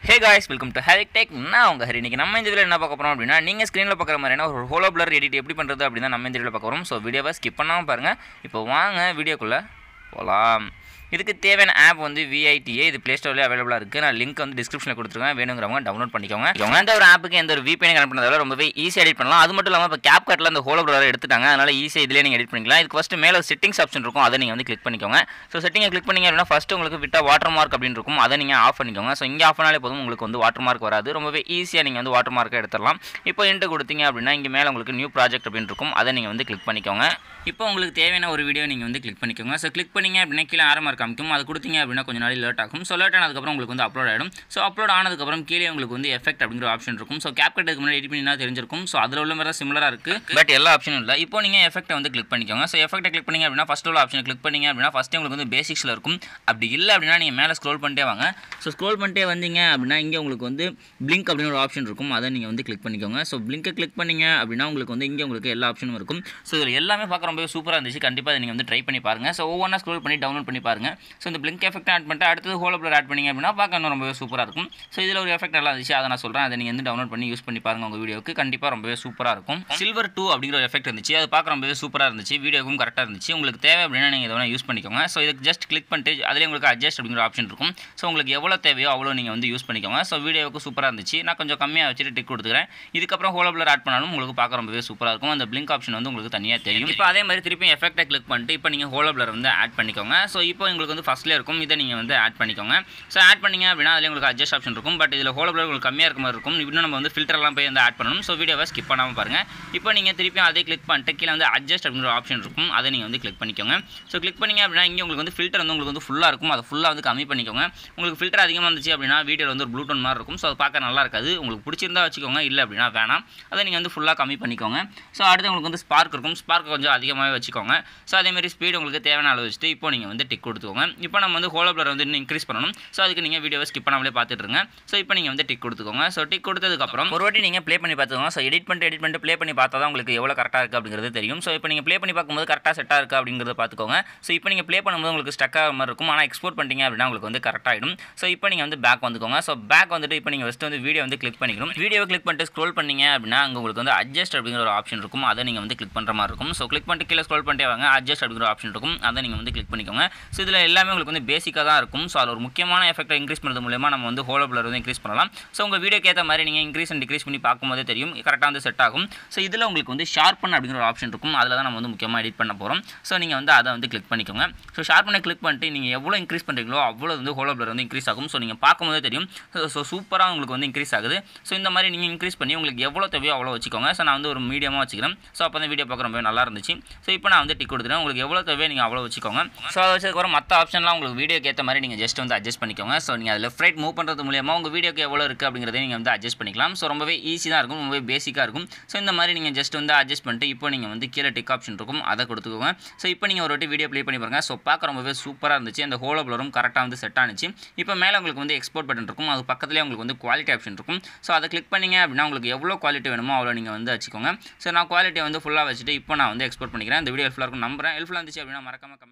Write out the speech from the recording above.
Hey guys, welcome to Havoc Tech. நான் உங்க ஹரி. இன்னைக்கு நம்ம இந்த வீடியோல என்ன பார்க்க போறோம் அப்படினா நீங்க ஸ்கிரீன்ல பார்க்குற மாதிரியான ஒரு ஹோலோ பிளர் எடிட் எப்படி பண்றது அப்படி தான் நம்ம இந்த வீடியோல பார்க்க போறோம். சோ வீடியோவை ஸ்கிப் பண்ணாம பாருங்க. இப்போ வாங்க வீடியோக்குள்ள போலாம். இதுக்கு தேவையான ஆப் வந்து VITA இது Play Storeல அவேலபிளா இருக்கு. நான் லிங்க் வந்து டிஸ்கிரிப்ஷன்ல கொடுத்துருக்கேன். வேணும்ங்கறவங்க டவுன்லோட் பண்ணிக்கோங்க. இந்த ஒரு ஆப்புக்கு எந்த ஒரு VPN கனெக்ட் பண்றதால ரொம்பவே ஈஸியா எடிட் பண்ணலாம். அது மட்டும் இல்லாம இப்ப CapCutல அந்த ஹோலோ பிளர் எடுத்துட்டாங்க. அதனால ஈஸியா இதுலயே நீங்க எடிட் பண்ணிக்கலாம். இதுக்கு ஃபர்ஸ்ட் மேல ஒரு செட்டிங்ஸ் ஆப்ஷன் இருக்கும். அதை நீங்க வந்து கிளிக் பண்ணிக்கோங்க. சோ செட்டிங்கை கிளிக் பண்ணீங்க அப்படினா ஃபர்ஸ்ட் உங்களுக்கு விட்டா வாட்டர் மார்க் அப்படி இருக்கும். அதை நீங்க ஆஃப் பண்ணிக்கோங்க. சோ இங்க ஆஃப் பண்ணாலே போதும் உங்களுக்கு வந்து வாட்டர் மார்க் வராது. ரொம்பவே ஈஸியா நீங்க வந்து வாட்டர் மார்க்கை எடுத்துறலாம். இப்போ என்டர் கொடுத்தீங்க அப்படினா இங்க மேல உங்களுக்கு நியூ ப்ராஜெக்ட் அப்படி இருக்கும். அதை நீங்க வந்து கிளிக் பண்ணிக்கோங்க. இப்போ உங்களுக்கு தேவையான ஒரு வீடியோ நீங்க வந்து கிளிக் பண்ணிக்கோங்க. சோ கிளிக் பண்ணீங்க அப்படினா கீழ ஆரோ மார்க் காமிக்கும். அது கொடுத்தீங்க அப்படினா கொஞ்ச நாள் லேட் ஆகும். சோ லேட் ஆனதுக்கு அப்புறம் உங்களுக்கு வந்து அப்லோட் ஆயிடும். சோ அப்லோட் ஆனதுக்கு அப்புறம் கீழே உங்களுக்கு வந்து எஃபெக்ட் அப்படிங்கற ஆப்ஷன் இருக்கும். சோ CapCutக்கு முன்னாடி எடிட் பண்ணினா தெரிஞ்சிருக்கும். சோ அதுல உள்ள மாதிரி சிமிலரா இருக்கு. பட் எல்லா ஆப்ஷனும் இல்ல. இப்போ நீங்க எஃபெக்ட்டை வந்து கிளிக் பண்ணிக்கோங்க. சோ எஃபெக்ட்டை கிளிக் பண்ணீங்க அப்படினா ஃபர்ஸ்ட் உள்ள ஆப்ஷனை கிளிக் பண்ணீங்க அப்படினா ஃபர்ஸ்ட் உங்களுக்கு வந்து பேசிக்ஸ்ல இருக்கும். அப்படி இல்ல அப்படினா நீங்க மேல ஸ்க்ரோல் பண்ணிட்டே வாங்க. சோ ஸ்க்ரோல் பண்ணிட்டே வந்தீங்க அப்படினா இங்க உங்களுக்கு வந்து blink அப்படிங்கற ஒரு ஆப்ஷன் இருக்கும். அதை நீங்க வந்து கிளிக் பண்ணிக்கோங்க. சோ blink-ஐ கிளிக் பண்ணீங்க அப்படினா உங்களுக்கு வந்து இங்க உங்களுக்கு எல்லா ஆப்ஷனும் இருக்கும். சோ இதுல எல்லாமே பார்க்க ரொம்ப சூப்பரா இருந்துச்சு. கண்டிப்பா இத நீங்க வந்து ட்ரை பண்ணி பாருங்க. சோ ஒவ்வொண்ணா ஸ்க்ரோல் பண்ணி டவுன்லோட் பண்ணி பாருங்க. சோ இந்த blink எஃபெக்ட் ஆட் பண்ணிட்டு அடுத்து ஹோலோ பிளர் ஆட் பண்ணீங்க அப்படினா பார்க்க இன்னும் ரொம்பவே சூப்பரா இருக்கும். சோ இதுல ஒரு எஃபெக்ட் நல்லா இருந்துச்சு. அதை நான் சொல்றேன். அதை நீங்க வந்து டவுன்லோட் பண்ணி யூஸ் பண்ணி பாருங்க உங்க வீடியோக்கு. கண்டிப்பா ரொம்பவே சூப்பரா இருக்கும். சில்வர் 2 அப்படிங்கற ஒரு எஃபெக்ட் இருந்துச்சு. அது பார்க்க ரொம்பவே சூப்பரா இருந்துச்சு. வீடியோக்கும் கரெக்ட்டா இருந்துச்சு. உங்களுக்கு தேவை அப்படினா நீங்க இத யூஸ் பண்ணிக்கோங்க. சோ இதுக்கு ஜஸ்ட் கிளிக் பண்ணிட்டு அதிலே உங்களுக்கு அட்ஜஸ்ட் அப்படிங்கற ஆப்ஷன் இருக்கும். சோ உங்களுக்கு எவ்வளவு தேவையோ அவ்வளவு நீங்க வந்து யூஸ் பண்ணிக்கோங்க. சோ வீடியோக்கு சூப்பரா இருந்துச்சு. நான் கொஞ்சம் கம்மியா வச்சிட்டு டிக் கொடுத்துக்கிறேன். இதுக்கு அப்புறம் ஹோலோ பிளர் ஆட் பண்ணாலும் உங்களுக்கு பார்க்க ரொம்பவே சூப்பரா இருக்கும். அந்த blink ஆப்ஷன் வந்து உங்களுக்கு தனியா தெரியும். இப்போ அதே மாதிரி திருப்பி எஃபெக்ட்டை கிளிக் பண்ணிட்டு இப்போ நீங்க ஹோலோ பிளர் வந்து ஆட் பண்ணிக்கோங்க. சோ இப்போ உங்களுக்கு வந்து ஃபர்ஸ்ட்ல இருக்கும். இத நீங்க வந்து ஆட் பண்ணிக்கோங்க. சோ ஆட் பண்ணீங்க அப்படினா அதிலே உங்களுக்கு அட்ஜஸ்ட் ஆப்ஷன் இருக்கும். பட் இதுல ஹோலோ பிளர் உங்களுக்கு கம்மியா இருக்க மாதிரி இருக்கும். இன்னும் நம்ம வந்து ஃபில்டர் எல்லாம் போய் வந்து ஆட் பண்ணனும். சோ வீடியோவை ஸ்கிப் பண்ணாம பாருங்க. இப்போ நீங்க திருப்பி அதே கிளிக் பண்ணிட்டு கீழ வந்து அட்ஜஸ்ட் அப்படிங்கற ஆப்ஷன் இருக்கும். அதை நீங்க வந்து கிளிக் பண்ணிக்கோங்க. சோ கிளிக் பண்ணீங்க அப்படினா இங்க உங்களுக்கு வந்து ஃபில்டர் வந்து உங்களுக்கு வந்து ஃபுல்லா இருக்கும். அதை ஃபுல்லா வந்து கம்மி பண்ணிக்கோங்க. உங்களுக்கு ஃபில்டர் அதிகமா இருந்துச்சு அப்படினா வீடியோல வந்து ஒரு ப்ளூ டோன் மாதிரி இருக்கும். சோ அது பார்க்க நல்லா இருக்காது. உங்களுக்கு பிடிச்சிருந்தா வச்சுக்கோங்க. இல்ல அப்படினா வேணாம். அதை நீங்க வந்து ஃபுல்லா கம்மி பண்ணிக்கோங்க. சோ அடுத்து உங்களுக்கு வந்து ஸ்பார்க் இருக்கும். ஸ்பார்க் கொஞ்சம் அதிகமாவே வச்சுக்கோங்க. சோ அதே மாதிரி ஸ்பீட் உங்களுக்கு தேவையான அளவு வச்சுட்டு இப்போ நீங்க வந்து டிக் கொடுத்துக்கோங்க. இப்போ நம்ம வந்து ஹோலோ பிளர் வந்து இன்னும் இன்க்ரீஸ் பண்ணனும். சோ அதுக்கு நீங்க வீடியோவை ஸ்கிப் பண்ணாமலே பார்த்துட்டு இருங்க. சோ இப்போ நீங்க வந்து டிக் கொடுத்துக்கோங்க. சோ டிக் கொடுத்ததுக்கு அப்புறம் ஒரு வாட்டி நீங்க ப்ளே பண்ணி பார்த்துக்கோங்க. சோ எடிட் பண்ணிட்டு ப்ளே பண்ணி பார்த்தா தான் உங்களுக்கு எவ்வளவு கரெக்ட்டா இருக்கு அப்படிங்கிறது தெரியும். சோ இப்போ நீங்க ப்ளே பண்ணி பார்க்கும்போது கரெக்ட்டா செட்டா இருக்கா அப்படிங்கறத பார்த்துக்கோங்க. சோ இப்போ நீங்க ப்ளே பண்ணும்போது உங்களுக்கு ஸ்டக் ஆகிற மாதிரி இருக்கும். ஆனா எக்ஸ்போர்ட் பண்ணிட்டீங்க அப்படினா உங்களுக்கு வந்து கரெக்ட்டா ஆயிடும். சோ இப்போ நீங்க வந்து பேக் வந்துக்கோங்க. சோ பேக் வந்துட்டு இப்போ நீங்க ஃபர்ஸ்ட் வந்து வீடியோ வந்து கிளிக் பண்ணிக்கணும். வீடியோவை கிளிக் பண்ணிட்டு ஸ்க்ரோல் பண்ணீங்க அப்படினா அங்க உங்களுக்கு வந்து அட்ஜஸ்ட் அப்படிங்கற ஒரு ஆப்ஷன் இருக்கும். அதை நீங்க வந்து கிளிக் பண்ற மாதிரி இருக்கும். சோ கிளிக் பண்ணிட்டு கீழ ஸ்க்ரோல் பண்ணிட்டே வாங்க. அட்ஜஸ்ட் அப்படிங்கற ஆப்ஷன் இருக்கும். அதை நீங்க வந்து கிளிக் பண்ணிக்கோங்க. சோ இதுல எல்லாமே உங்களுக்கு வந்து பேசிக்கா தான் இருக்கும். சோ அதுல ஒரு முக்கியமான எஃபெக்ட்டை இன்க்ரீஸ் பண்றது மூலமா நம்ம வந்து ஹோலோ பிளர் வந்து இன்க்ரீஸ் பண்ணலாம். சோ உங்க வீடியோக்கு ஏத்த மாதிரி நீங்க இன்க்ரீஸ் அண்ட் டிக்ரீஸ் பண்ணி பார்க்கும்போதே தெரியும். கரெக்ட்டா வந்து செட் ஆகும். சோ இதுல உங்களுக்கு வந்து ஷார்ப்பன் அப்படிங்கற ஒரு ஆப்ஷன் இருக்கும். அதுல தான் நம்ம வந்து முக்கியமா எடிட் பண்ண போறோம். சோ நீங்க வந்து அதை வந்து கிளிக் பண்ணிக்கோங்க. சோ ஷார்ப்பனை கிளிக் பண்ணிட்டு நீங்க எவ்வளவு இன்க்ரீஸ் பண்றீங்களோ அவ்வளவு வந்து ஹோலோ பிளர் வந்து இன்க்ரீஸ் ஆகும். சோ நீங்க பார்க்கும்போதே தெரியும். சோ சூப்பரா உங்களுக்கு வந்து இன்க்ரீஸ் ஆகுது. சோ இந்த மாதிரி நீங்க இன்க்ரீஸ் பண்ணி உங்களுக்கு எவ்வளவு தேவையோ அவ்வளவு வச்சுக்கோங்க. சோ நான் வந்து ஒரு மீடியமா வச்சுக்கிறேன். சோ அப்பதான் வீடியோ பார்க்க ரொம்ப நல்லா இருந்துச்சு. சோ இப்போ நான் வந்து டிக் கொடுத்துறேன். உங்களுக்கு எவ்வளவு தேவையோ நீங்க அவ்வளவு வச்சுக்கோங்க. சோ அதை வச்சதுக்கு அப்புறம் மத்த ஆப்ஷன்லாம் உங்களுக்கு வீடியோக்கு ஏத்த மாதிரி நீங்க ஜஸ்ட் வந்து அட்ஜஸ்ட் பண்ணிக்கோங்க. சோ நீங்க லெஃப்ட் ரைட் மூவ் பண்றது மூலமா உங்க வீடியோக்கு எவ்வளவு இருக்கு அப்படிங்கறதை நீங்க வந்து அட்ஜஸ்ட் பண்ணிக்கலாம். சோ ரொம்பவே ஈஸி தான் இருக்கும். ரொம்பவே பேசிக்கா இருக்கும். சோ இந்த மாதிரி நீங்க ஜஸ்ட் வந்து அட்ஜஸ்ட் பண்ணிட்டு இப்போ நீங்க வந்து கீழ டிக் ஆப்ஷன் இருக்கும். அதை கொடுத்துக்கோங்க. சோ இப்போ நீங்க ஒரு வாட்டி வீடியோ ப்ளே பண்ணி பாருங்க. சோ பார்க்க ரொம்பவே சூப்பரா இருந்துச்சு. அந்த ஹோலோ பிளரும் கரெக்ட்டா வந்து செட் ஆனிச்சு. இப்போ மேல உங்களுக்கு வந்து எக்ஸ்போர்ட் பட்டன் இருக்கும். அது பக்கத்துலயே உங்களுக்கு வந்து குவாலிட்டி ஆப்ஷன் இருக்கும். சோ அதை கிளிக் பண்ணீங்க அப்படினா உங்களுக்கு எவ்வளவு குவாலிட்டி வேணுமோ அவ்வளவு நீங்க வந்து வச்சுக்கோங்க. சோ நான் குவாலிட்டியை வந்து ஃபுல்லா வச்சிட்டு இப்போ நான் வந்து எக்ஸ்போர்ட் பண்ணிக்கிறேன். இந்த வீடியோ ஹெல்ப்ஃபுல்லா இருக்கும் நம்புறேன். ஹெல்ப்ஃபுல்லா இருந்துச்சு அப்படினா மறக்காம கமெண்ட்